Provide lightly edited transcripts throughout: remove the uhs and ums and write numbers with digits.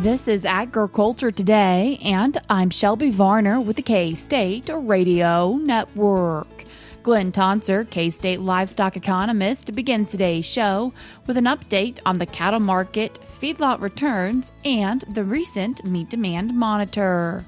This is Agriculture Today, and I'm Shelby Varner with the K-State Radio Network. Glynn Tonsor, K-State livestock economist, begins today's show with an update on the cattle market, Feedlot Returns, and the recent meat demand monitor.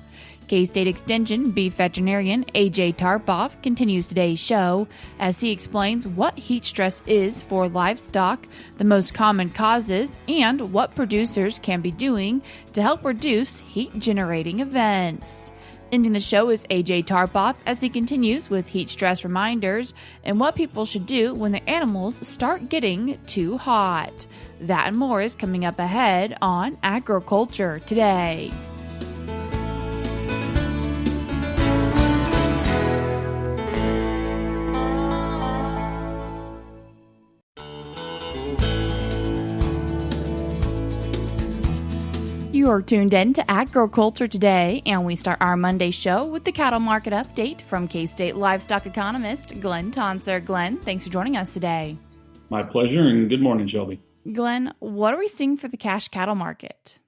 K-State Extension beef veterinarian A.J. Tarpoff continues today's show as he explains what heat stress is for livestock, the most common causes, and what producers can be doing to help reduce heat-generating events. Ending the show is A.J. Tarpoff as he continues with heat stress reminders and what people should do when their animals start getting too hot. That and more is coming up ahead on Agriculture Today. You are tuned in to Agriculture Today, and we start our Monday show with the cattle market update from K-State livestock economist Glynn Tonsor. Glynn, thanks for joining us today. My pleasure, and good morning, Shelby. Glynn, what are we seeing for the cash cattle market?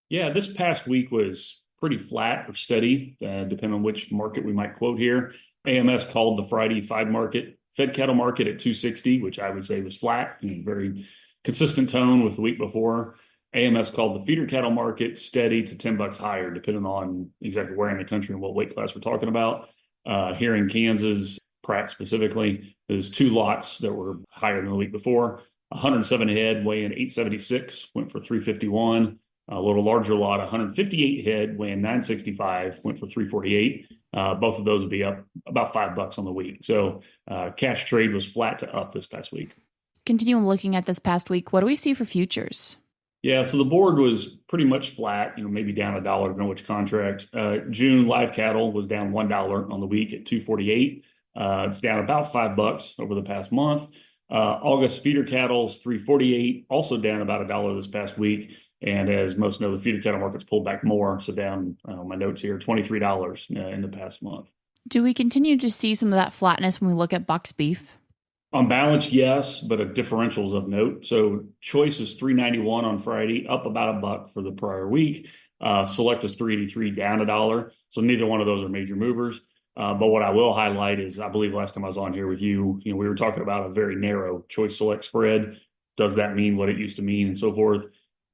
Yeah, this past week was pretty flat or steady, depending on which market we might quote here. AMS called the Friday fed cattle market at 260, which I would say was flat, very consistent tone with the week before. AMS called the feeder cattle market steady to $10 higher, depending on exactly where in the country and what weight class we're talking about. Here in Kansas, Pratt specifically, there's two lots that were higher than the week before. 107 head weighing 876 went for 351. A little larger lot, 158 head weighing 965 went for 348. Both of those would be up about $5 on the week. So cash trade was flat to up this past week. Continuing looking at this past week, what do we see for futures? Yeah, so the board was pretty much flat, maybe down $1 depending on which contract. June live cattle was down $1 on the week at 248. It's down about $5 over the past month. August feeder cattle's 348, also down about $1 this past week. And as most know, the feeder cattle market's pulled back more, so down my notes here, $23 in the past month. Do we continue to see some of that flatness when we look at box beef? On balance, yes, but a differentials of note. So choice is $391 on Friday, up about $1 for the prior week. Select is $383, down $1. So neither one of those are major movers. But what I will highlight is, I believe last time I was on here with you, we were talking about a very narrow choice select spread. Does that mean what it used to mean and so forth?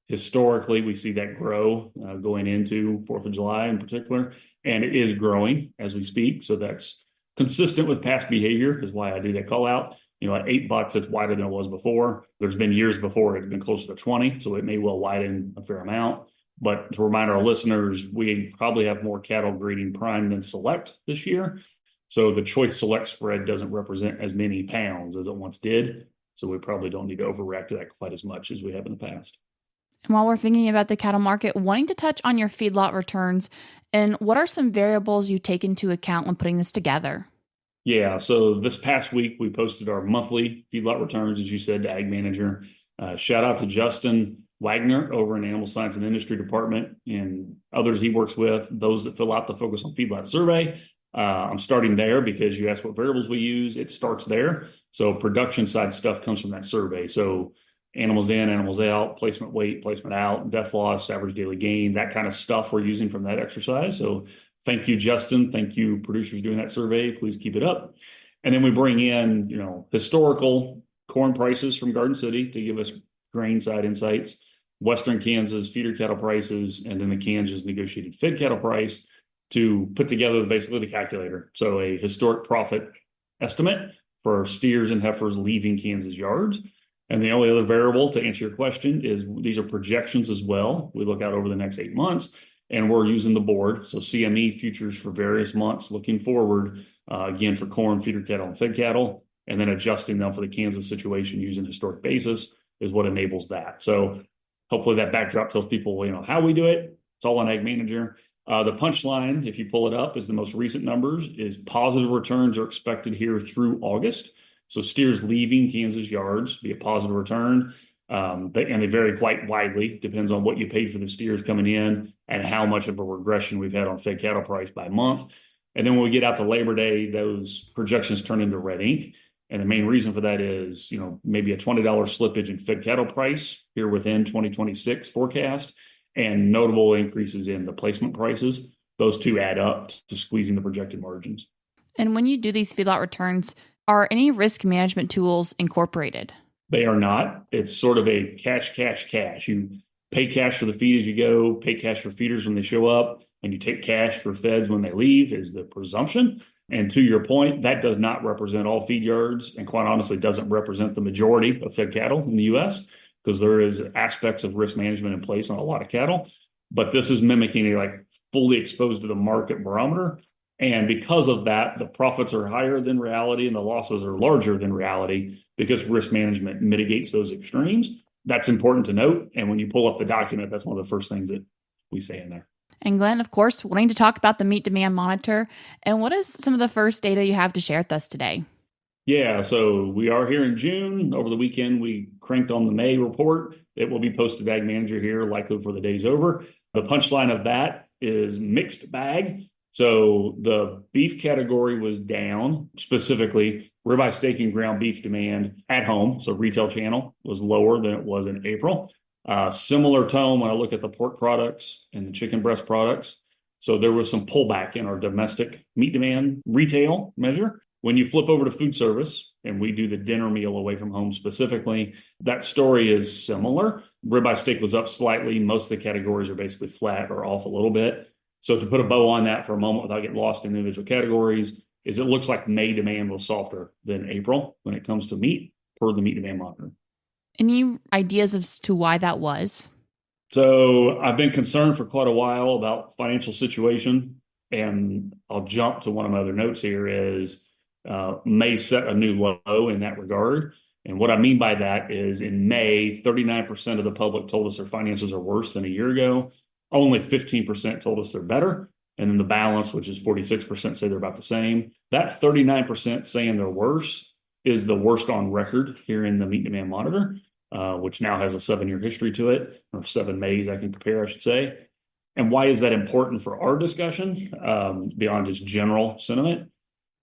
Historically, we see that grow going into 4th of July in particular, and it is growing as we speak. So that's consistent with past behavior is why I do that call out. At $8, it's wider than it was before. There's been years before it had been closer to 20, so it may well widen a fair amount. But to remind our listeners, we probably have more cattle grading prime than select this year. So the choice select spread doesn't represent as many pounds as it once did. So we probably don't need to overreact to that quite as much as we have in the past. And while we're thinking about the cattle market, wanting to touch on your feedlot returns, and what are some variables you take into account when putting this together? Yeah, so this past week, we posted our monthly feedlot returns, as you said, to Ag Manager. Shout out to Justin Wagner over in Animal Science and Industry Department and others he works with, those that fill out the Focus on Feedlot survey. I'm starting there because you asked what variables we use. It starts there. So production side stuff comes from that survey. So animals in, animals out, placement weight, placement out, death loss, average daily gain, that kind of stuff we're using from that exercise. So thank you, Justin. Thank you, producers doing that survey. Please keep it up. And then we bring in, historical corn prices from Garden City to give us grain side insights, Western Kansas feeder cattle prices, and then the Kansas negotiated fed cattle price to put together basically the calculator. So a historic profit estimate for steers and heifers leaving Kansas yards. And the only other variable to answer your question is these are projections as well. We look out over the next 8 months. And we're using the board, so CME futures for various months looking forward, again, for corn, feeder cattle, and fed cattle, and then adjusting them for the Kansas situation using historic basis is what enables that. So hopefully that backdrop tells people, how we do it. It's all on Ag Manager. The punchline, if you pull it up, is the most recent numbers, is positive returns are expected here through August. So steers leaving Kansas yards be a positive return. They vary quite widely. Depends on what you paid for the steers coming in and how much of a regression we've had on fed cattle price by month. And then when we get out to Labor Day, those projections turn into red ink. And the main reason for that is, maybe a $20 slippage in fed cattle price here within 2026 forecast and notable increases in the placement prices. Those two add up to squeezing the projected margins. And when you do these feedlot returns, are any risk management tools incorporated? They are not. It's sort of a cash. You pay cash for the feed as you go, pay cash for feeders when they show up, and you take cash for feds when they leave is the presumption. And to your point, that does not represent all feed yards, and quite honestly doesn't represent the majority of fed cattle in the U.S. because there is aspects of risk management in place on a lot of cattle. But this is mimicking a fully exposed to the market barometer. And because of that, the profits are higher than reality and the losses are larger than reality because risk management mitigates those extremes. That's important to note. And when you pull up the document, that's one of the first things that we say in there. And Glynn, of course, wanting to talk about the meat demand monitor. And what is some of the first data you have to share with us today? Yeah, so we are here in June. Over the weekend, we cranked on the May report. It will be posted to Ag Manager here, likely before the day's over. The punchline of that is mixed bag. So the beef category was down, specifically ribeye steak and ground beef demand at home. So retail channel was lower than it was in April. Similar tone when I look at the pork products and the chicken breast products. So there was some pullback in our domestic meat demand retail measure. When you flip over to food service, and we do the dinner meal away from home specifically, that story is similar. Ribeye steak was up slightly. Most of the categories are basically flat or off a little bit. So to put a bow on that for a moment without getting lost in individual categories, is it looks like May demand was softer than April when it comes to meat per the meat demand monitor. Any ideas as to why that was? So I've been concerned for quite a while about financial situation, and I'll jump to one of my other notes here is May set a new low in that regard. And what I mean by that is in May, 39% of the public told us their finances are worse than a year ago. Only 15% told us they're better. And then the balance, which is 46%, say they're about the same. That 39% saying they're worse is the worst on record here in the meat demand monitor, which now has a 7-year history to it, or 7 Mays I can compare, I should say. And why is that important for our discussion, beyond just general sentiment,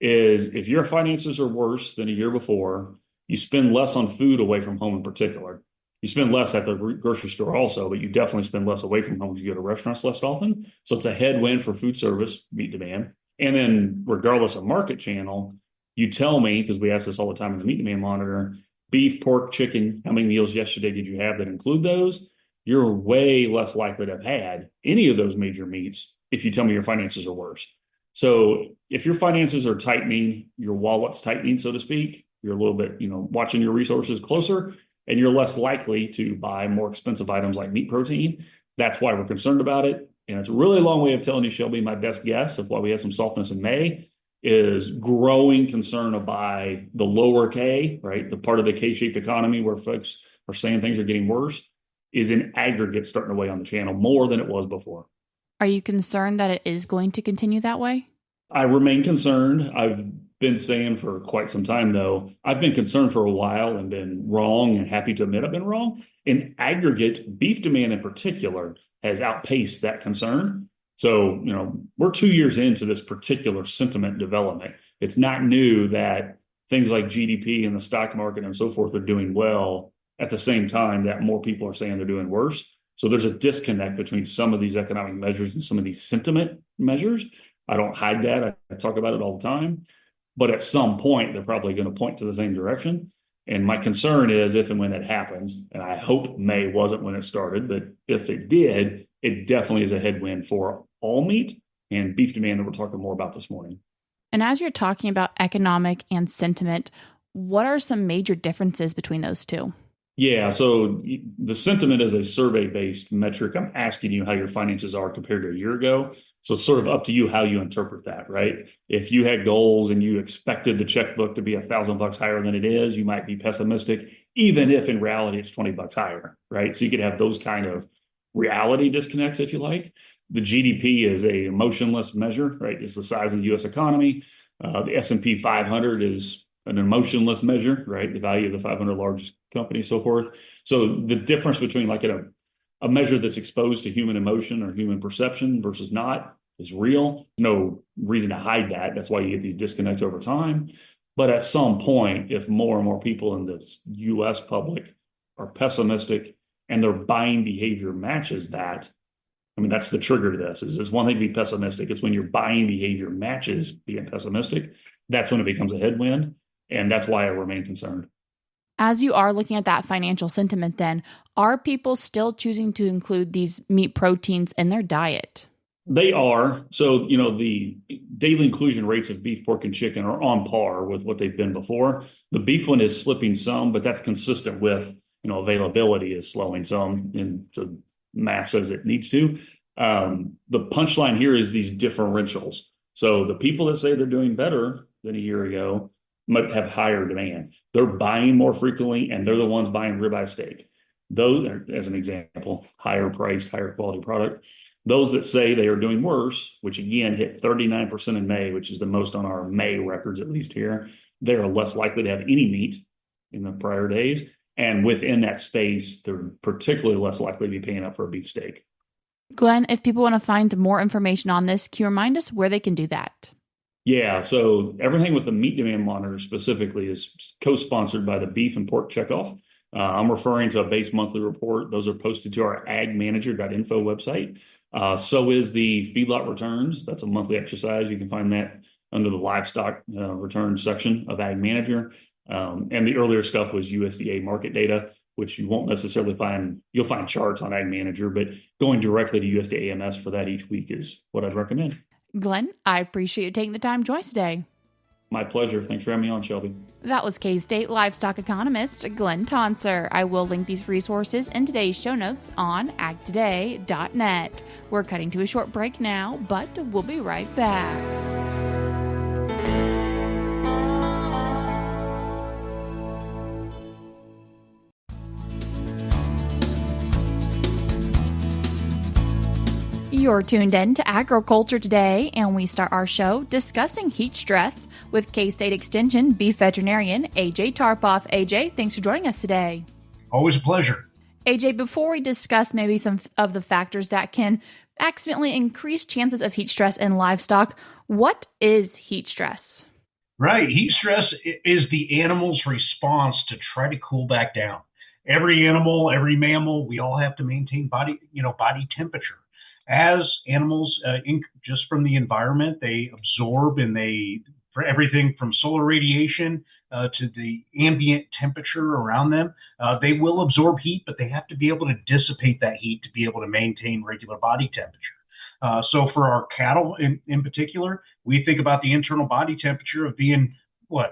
is if your finances are worse than a year before, you spend less on food away from home in particular. You spend less at the grocery store also, but you definitely spend less away from home if you go to restaurants less often. So it's a headwind for food service meat demand. And then regardless of market channel, you tell me, because we ask this all the time in the meat demand monitor, beef, pork, chicken, how many meals yesterday did you have that include those? You're way less likely to have had any of those major meats if you tell me your finances are worse. So if your finances are tightening, your wallet's tightening, so to speak, you're a little bit, watching your resources closer, and you're less likely to buy more expensive items like meat protein. That's why we're concerned about it. And it's a really long way of telling you, Shelby, my best guess of why we have some softness in May is growing concern by the lower K, right? The part of the K-shaped economy where folks are saying things are getting worse is in aggregate starting to weigh on the channel more than it was before. Are you concerned that it is going to continue that way? I remain concerned. I've been saying for quite some time, though, I've been concerned for a while and been wrong and happy to admit I've been wrong. In aggregate, beef demand in particular has outpaced that concern. So, we're 2 years into this particular sentiment development. It's not new that things like GDP and the stock market and so forth are doing well at the same time that more people are saying they're doing worse. So there's a disconnect between some of these economic measures and some of these sentiment measures. I don't hide that. I talk about it all the time. But at some point, they're probably going to point to the same direction. And my concern is if and when that happens, and I hope May wasn't when it started, but if it did, it definitely is a headwind for all meat and beef demand that we're talking more about this morning. And as you're talking about economic and sentiment, what are some major differences between those two? Yeah, so the sentiment is a survey-based metric. I'm asking you how your finances are compared to a year ago. So it's sort of up to you how you interpret that, right? If you had goals and you expected the checkbook to be $1,000 higher than it is, you might be pessimistic, even if in reality it's $20 higher, right? So you could have those kind of reality disconnects, if you like. The GDP is a emotionless measure, right? It's the size of the U.S. economy. The S&P 500 is an emotionless measure, right? The value of the 500 largest companies, so forth. So the difference between like a measure that's exposed to human emotion or human perception versus not is real. No reason to hide that. That's why you get these disconnects over time. But at some point, if more and more people in the US public are pessimistic and their buying behavior matches that, I mean, that's the trigger to this. Is it's one thing to be pessimistic. It's when your buying behavior matches being pessimistic. That's when it becomes a headwind. And that's why I remain concerned. As you are looking at that financial sentiment, then, are people still choosing to include these meat proteins in their diet? They are. So, the daily inclusion rates of beef, pork, and chicken are on par with what they've been before. The beef one is slipping some, but that's consistent with, availability is slowing some, and so math says it needs to. The punchline here is these differentials. So the people that say they're doing better than a year ago might have higher demand. They're buying more frequently, and they're the ones buying ribeye steak. Those are, as an example, higher priced, higher quality product. Those that say they are doing worse, which again hit 39% in May, which is the most on our May records, at least here, they are less likely to have any meat in the prior days. And within that space, they're particularly less likely to be paying up for a beef steak. Glynn, if people want to find more information on this, can you remind us where they can do that? Yeah, so everything with the meat demand monitor specifically is co-sponsored by the Beef and Pork Checkoff. I'm referring to a base monthly report. Those are posted to our agmanager.info website. So is the Feedlot Returns. That's a monthly exercise. You can find that under the Livestock Returns section of Ag Manager. And the earlier stuff was USDA market data, which you won't necessarily find. You'll find charts on Ag Manager, but going directly to USDA AMS for that each week is what I'd recommend. Glynn, I appreciate you taking the time to join us today. My pleasure. Thanks for having me on, Shelby. That was K-State livestock economist Glynn Tonsor. I will link these resources in today's show notes on agtoday.net. We're cutting to a short break now, but we'll be right back. You're tuned in to Agriculture Today, and we start our show discussing heat stress with K-State Extension beef veterinarian AJ Tarpoff. AJ, thanks for joining us today. Always a pleasure. AJ, before we discuss maybe some of the factors that can accidentally increase chances of heat stress in livestock, what is heat stress? Right. Heat stress is the animal's response to try to cool back down. Every animal, every mammal, we all have to maintain body temperature. As animals, just from the environment, they absorb for everything from solar radiation to the ambient temperature around them, they will absorb heat, but they have to be able to dissipate that heat to be able to maintain regular body temperature. So for our cattle in particular, we think about the internal body temperature of being 100.5,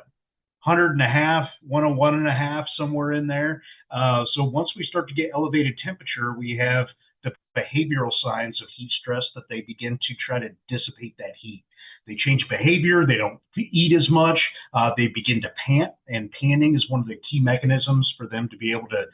101.5, somewhere in there. So once we start to get elevated temperature, we have the behavioral signs of heat stress that they begin to try to dissipate that heat. They change behavior. They don't eat as much. They begin to pant, and panting is one of the key mechanisms for them to be able to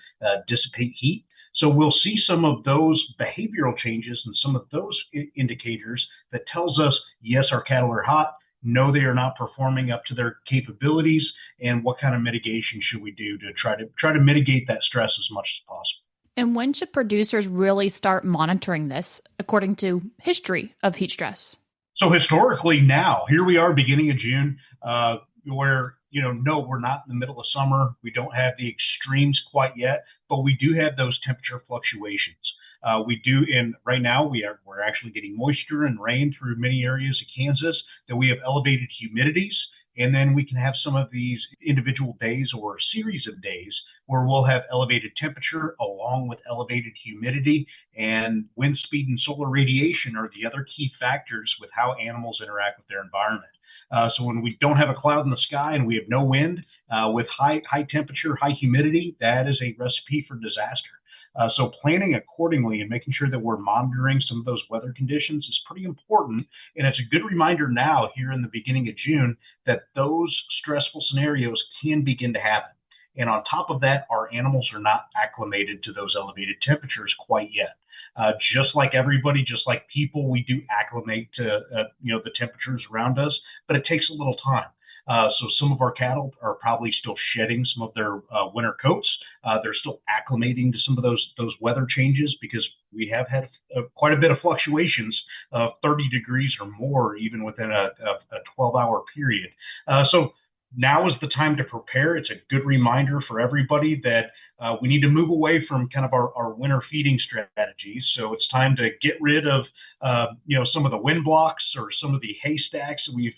dissipate heat. So we'll see some of those behavioral changes and some of those indicators that tells us, yes, our cattle are hot. No, they are not performing up to their capabilities. And what kind of mitigation should we do to try to mitigate that stress as much as possible? And when should producers really start monitoring this according to history of heat stress? So historically now, here we are beginning of June, where, no, we're not in the middle of summer. We don't have the extremes quite yet, but we do have those temperature fluctuations. We do, and right now we're actually getting moisture and rain through many areas of Kansas, that we have elevated humidities. And then we can have some of these individual days or a series of days where we'll have elevated temperature along with elevated humidity, and wind speed and solar radiation are the other key factors with how animals interact with their environment. So when we don't have a cloud in the sky and we have no wind, with high temperature, high humidity, that is a recipe for disaster. So planning accordingly and making sure that we're monitoring some of those weather conditions is pretty important. And it's a good reminder now here in the beginning of June that those stressful scenarios can begin to happen. And on top of that, our animals are not acclimated to those elevated temperatures quite yet. Just like everybody, just like people, we do acclimate to the temperatures around us, but it takes a little time. So some of our cattle are probably still shedding some of their winter coats. They're still acclimating to some of those weather changes, because we have had quite a bit of fluctuations of 30 degrees or more, even within a 12-hour period. So now is the time to prepare. It's a good reminder for everybody that we need to move away from kind of our winter feeding strategies. So it's time to get rid of some of the wind blocks or some of the haystacks that we've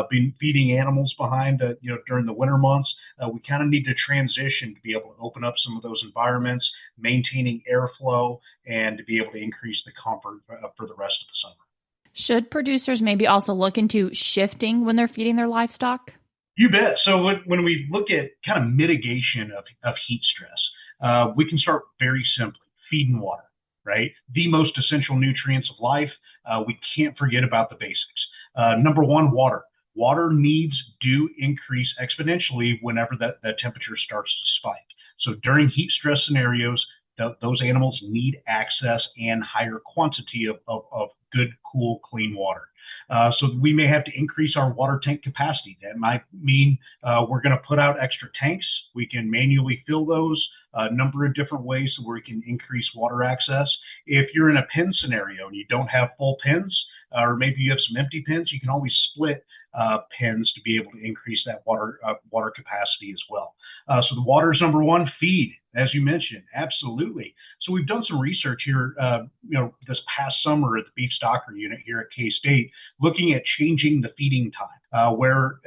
been feeding animals behind during the winter months. We kind of need to transition to be able to open up some of those environments, maintaining airflow, and to be able to increase the comfort for the rest of the summer. Should producers maybe also look into shifting when they're feeding their livestock? You bet. So when we look at kind of mitigation of heat stress, we can start very simply, feed and water, right? The most essential nutrients of life. We can't forget about the basics. Number one, water. Water needs do increase exponentially whenever that temperature starts to spike. So during heat stress scenarios, those animals need access and higher quantity of good, cool, clean water. So we may have to increase our water tank capacity. That might mean we're going to put out extra tanks. We can manually fill those a number of different ways so where we can increase water access. If you're in a pen scenario and you don't have full pens, or maybe you have some empty pens, you can always split pens to be able to increase that water capacity as well. So the water is number one. Feed, as you mentioned, absolutely. So we've done some research here, this past summer at the beef stocker unit here at K-State, looking at changing the feeding time, where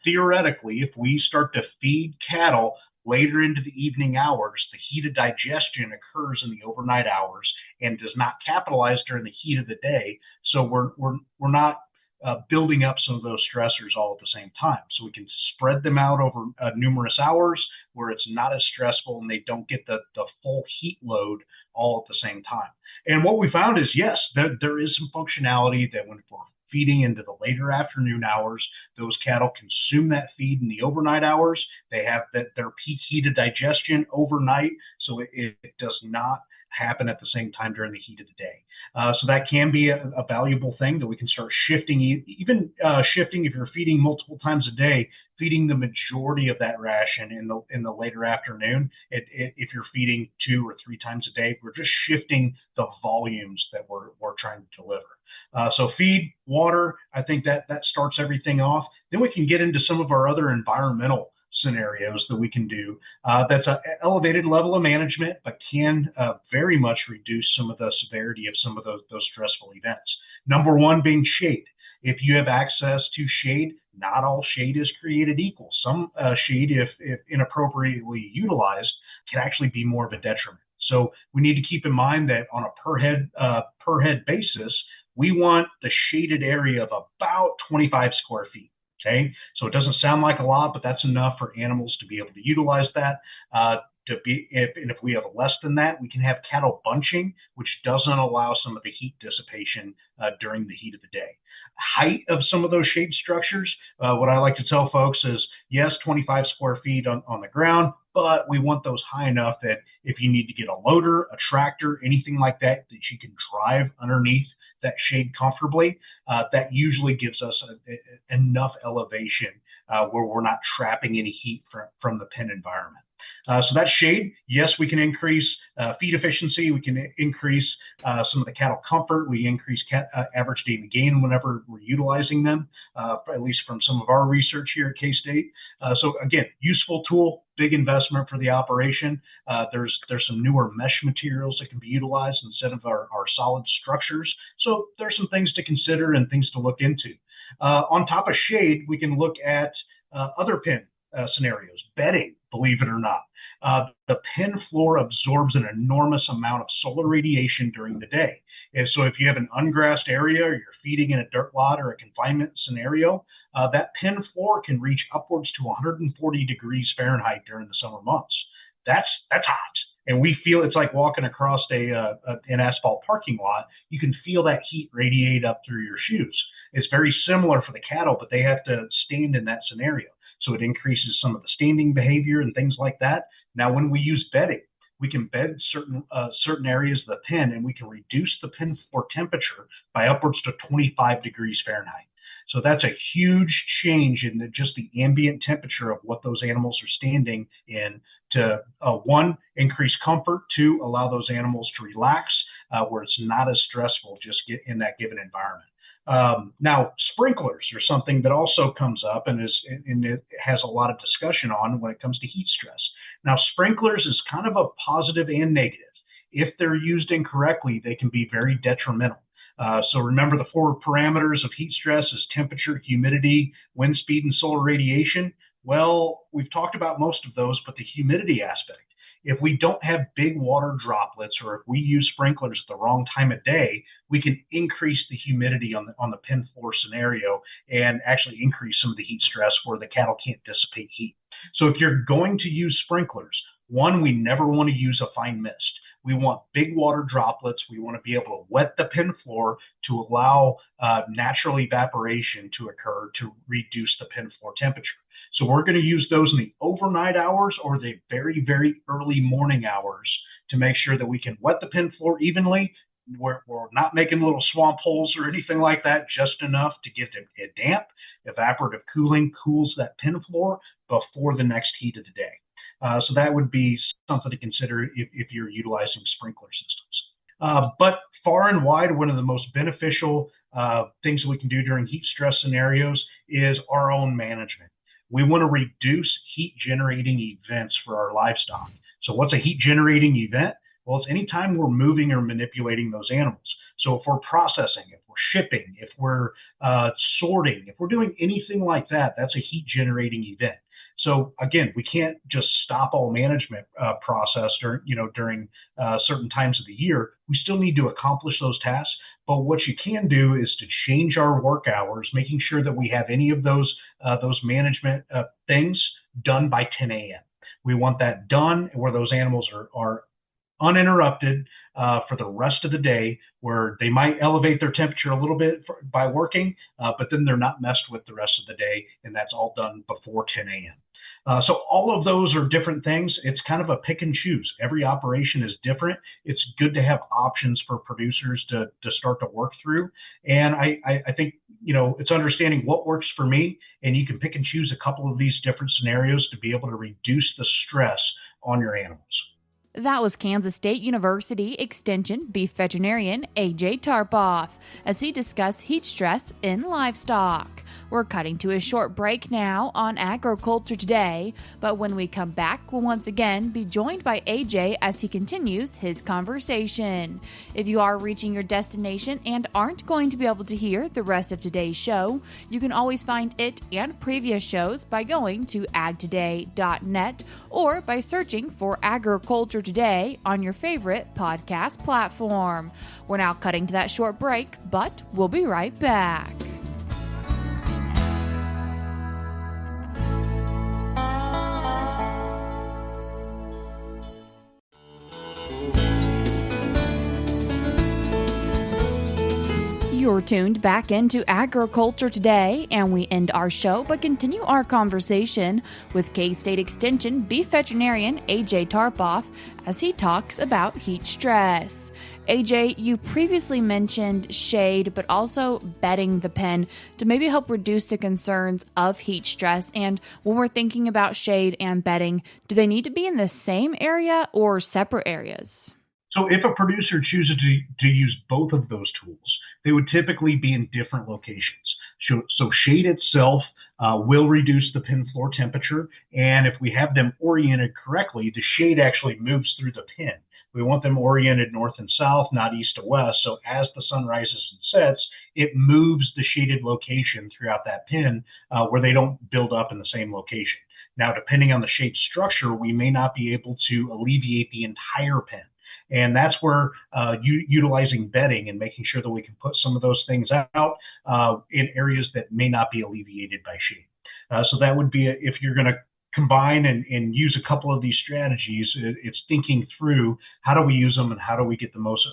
theoretically, if we start to feed cattle later into the evening hours, the heat of digestion occurs in the overnight hours and does not capitalize during the heat of the day. So we're not building up some of those stressors all at the same time. So we can spread them out over numerous hours where it's not as stressful and they don't get the full heat load all at the same time. And what we found is, yes, there is some functionality that when we're feeding into the later afternoon hours, those cattle consume that feed in the overnight hours. They have their peak heat of digestion overnight, so it does not happen at the same time during the heat of the day. So that can be a valuable thing that we can start shifting, even shifting if you're feeding multiple times a day, feeding the majority of that ration in the later afternoon. If you're feeding 2 or 3 times a day, we're just shifting the volumes that we're trying to deliver. So feed, water, I think that starts everything off. Then we can get into some of our other environmental scenarios that we can do. That's an elevated level of management, but can very much reduce some of the severity of some of those stressful events. Number one being shade. If you have access to shade, not all shade is created equal. Some shade, if inappropriately utilized, can actually be more of a detriment. So we need to keep in mind that on a per head basis, we want the shaded area of about 25 square feet. Okay, so it doesn't sound like a lot, but that's enough for animals to be able to utilize that. If we have less than that, we can have cattle bunching, which doesn't allow some of the heat dissipation during the heat of the day. Height of some of those shade structures, what I like to tell folks is, yes, 25 square feet on the ground, but we want those high enough that if you need to get a loader, a tractor, anything like that, that you can drive underneath that shade comfortably, that usually gives us enough elevation where we're not trapping any heat from the pen environment. So that's shade. Yes, we can increase feed efficiency. We can increase some of the cattle comfort. We increase average daily gain whenever we're utilizing them, at least from some of our research here at K-State. So again, useful tool, big investment for the operation. There's some newer mesh materials that can be utilized instead of our solid structures. So there's some things to consider and things to look into. On top of shade, we can look at other pen scenarios, bedding, believe it or not. The pen floor absorbs an enormous amount of solar radiation during the day. And so if you have an ungrassed area or you're feeding in a dirt lot or a confinement scenario, that pen floor can reach upwards to 140 degrees Fahrenheit during the summer months. That's hot. And we feel it's like walking across an asphalt parking lot. You can feel that heat radiate up through your shoes. It's very similar for the cattle, but they have to stand in that scenario. So it increases some of the standing behavior and things like that. Now, when we use bedding, we can bed certain areas of the pen, and we can reduce the pen floor temperature by upwards to 25 degrees Fahrenheit. So that's a huge change in just the ambient temperature of what those animals are standing in to, one, increase comfort, two, allow those animals to relax where it's not as stressful just get in that given environment. Now, sprinklers are something that also comes up and it has a lot of discussion on when it comes to heat stress. Now, sprinklers is kind of a positive and negative. If they're used incorrectly, they can be very detrimental. So remember, the four parameters of heat stress is temperature, humidity, wind speed, and solar radiation. Well, we've talked about most of those, but the humidity aspect. If we don't have big water droplets, or if we use sprinklers at the wrong time of day, we can increase the humidity on the pen floor scenario and actually increase some of the heat stress where the cattle can't dissipate heat. So if you're going to use sprinklers, one, we never want to use a fine mist. We want big water droplets. We want to be able to wet the pen floor to allow natural evaporation to occur to reduce the pen floor temperature. So we're going to use those in the overnight hours or the very, very early morning hours to make sure that we can wet the pen floor evenly. We're not making little swamp holes or anything like that, just enough to get it damp. Evaporative cooling cools that pen floor before the next heat of the day. So that would be something to consider if you're utilizing sprinkler systems. But far and wide, one of the most beneficial things that we can do during heat stress scenarios is our own management. We want to reduce heat generating events for our livestock. So what's a heat generating event? Well, it's anytime we're moving or manipulating those animals. So if we're processing, if we're shipping, if we're sorting, if we're doing anything like that, that's a heat generating event. So again, we can't just stop all management process during certain times of the year. We still need to accomplish those tasks. But what you can do is to change our work hours, making sure that we have any of those management things done by 10 a.m. We want that done where those animals are uninterrupted for the rest of the day, where they might elevate their temperature a little bit by working, but then they're not messed with the rest of the day, and that's all done before 10 a.m. So all of those are different things. It's kind of a pick and choose. Every operation is different. It's good to have options for producers to start to work through. And I think, it's understanding what works for me, and you can pick and choose a couple of these different scenarios to be able to reduce the stress on your animals. That was Kansas State University Extension beef veterinarian A.J. Tarpoff as he discussed heat stress in livestock. We're cutting to a short break now on Agriculture Today, but when we come back, we'll once again be joined by AJ as he continues his conversation. If you are reaching your destination and aren't going to be able to hear the rest of today's show, you can always find it and previous shows by going to agtoday.net or by searching for Agriculture Today on your favorite podcast platform. We're now cutting to that short break, but we'll be right back. You're tuned back into Agriculture Today, and we end our show but continue our conversation with K-State Extension beef veterinarian A.J. Tarpoff as he talks about heat stress. AJ, you previously mentioned shade, but also bedding the pen to maybe help reduce the concerns of heat stress. And when we're thinking about shade and bedding, do they need to be in the same area or separate areas? So if a producer chooses to use both of those tools, they would typically be in different locations. So shade itself will reduce the pen floor temperature. And if we have them oriented correctly, the shade actually moves through the pen. We want them oriented north and south, not east to west. So as the sun rises and sets, it moves the shaded location throughout that pen where they don't build up in the same location. Now, depending on the shade structure, we may not be able to alleviate the entire pen. And that's where utilizing bedding and making sure that we can put some of those things out in areas that may not be alleviated by shade. So that would be, if you're going to combine and use a couple of these strategies, it's thinking through how do we use them and how do we get the most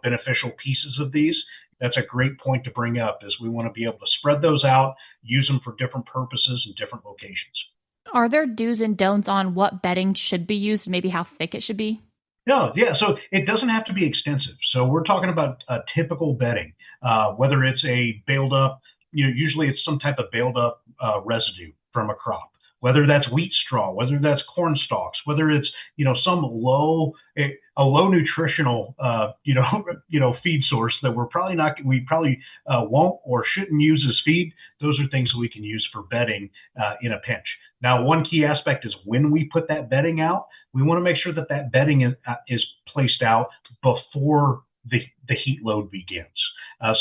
beneficial pieces of these. That's a great point to bring up, is we want to be able to spread those out, use them for different purposes and different locations. Are there do's and don'ts on what bedding should be used, maybe how thick it should be? No, yeah. So it doesn't have to be extensive. So we're talking about a typical bedding, whether it's a baled up, usually it's some type of baled up residue from a crop, whether that's wheat straw, whether that's corn stalks, whether it's, some a low nutritional, feed source that we probably won't or shouldn't use as feed. Those are things that we can use for bedding in a pinch. Now, one key aspect is when we put that bedding out, we want to make sure that bedding is placed out before the heat load begins.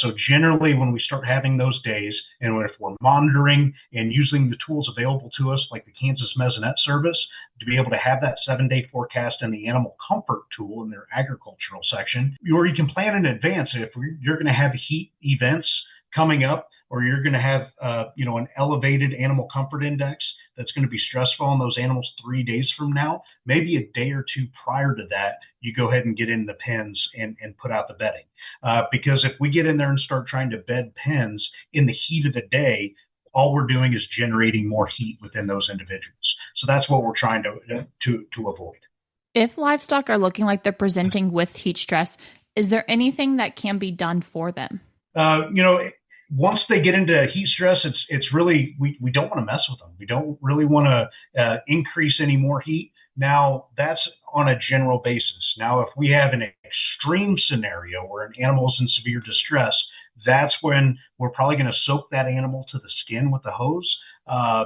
So generally, when we start having those days, and if we're monitoring and using the tools available to us, like the Kansas Mesonet service, to be able to have that 7-day forecast and the animal comfort tool in their agricultural section, or you can plan in advance if you're going to have heat events coming up, or you're going to have an elevated animal comfort index that's going to be stressful on those animals 3 days from now. Maybe a day or two prior to that, you go ahead and get in the pens and put out the bedding. Because if we get in there and start trying to bed pens in the heat of the day, all we're doing is generating more heat within those individuals. So that's what we're trying to avoid. If livestock are looking like they're presenting with heat stress, is there anything that can be done for them? Once they get into heat stress, it's really, we don't want to mess with them. We don't really want to increase any more heat. Now, that's on a general basis. Now, if we have an extreme scenario where an animal is in severe distress, that's when we're probably going to soak that animal to the skin with the hose,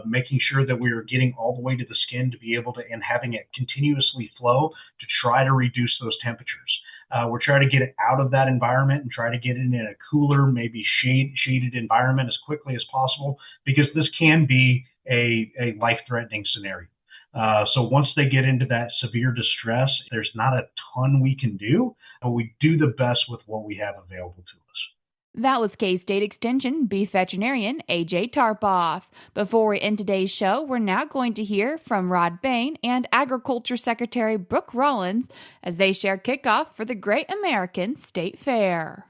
making sure that we are getting all the way to the skin to be able to, and having it continuously flow to try to reduce those temperatures. We're trying to get it out of that environment and try to get it in a cooler, maybe shaded environment as quickly as possible, because this can be a life-threatening scenario. So once they get into that severe distress, there's not a ton we can do, but we do the best with what we have available to us. That was K-State Extension Beef Veterinarian AJ Tarpoff. Before we end today's show, we're now going to hear from Rod Bain and Agriculture Secretary Brooke Rollins as they share kickoff for the Great American State Fair.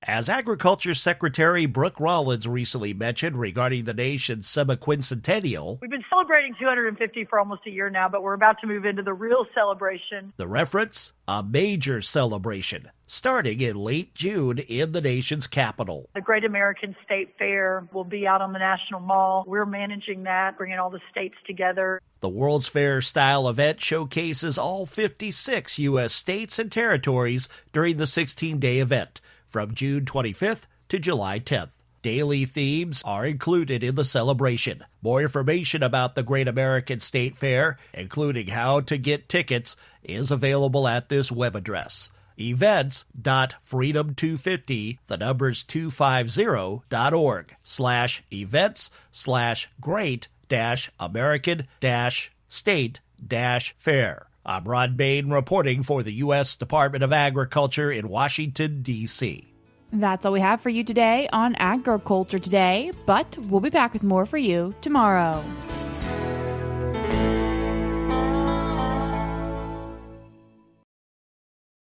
As Agriculture Secretary Brooke Rollins recently mentioned regarding the nation's semi-quincentennial, we've been celebrating 250 for almost a year now, but we're about to move into the real celebration. The reference, a major celebration, starting in late June in the nation's capital. The Great American State Fair will be out on the National Mall. We're managing that, bringing all the states together. The World's Fair-style event showcases all 56 U.S. states and territories during the 16-day event, from June 25th to July 10th. Daily themes are included in the celebration. More information about the Great American State Fair, including how to get tickets, is available at this web address: events.freedom250, the numbers 250.org/events/great-american-state-fair. I'm Rod Bain reporting for the U.S. Department of Agriculture in Washington, D.C. That's all we have for you today on Agriculture Today, but we'll be back with more for you tomorrow.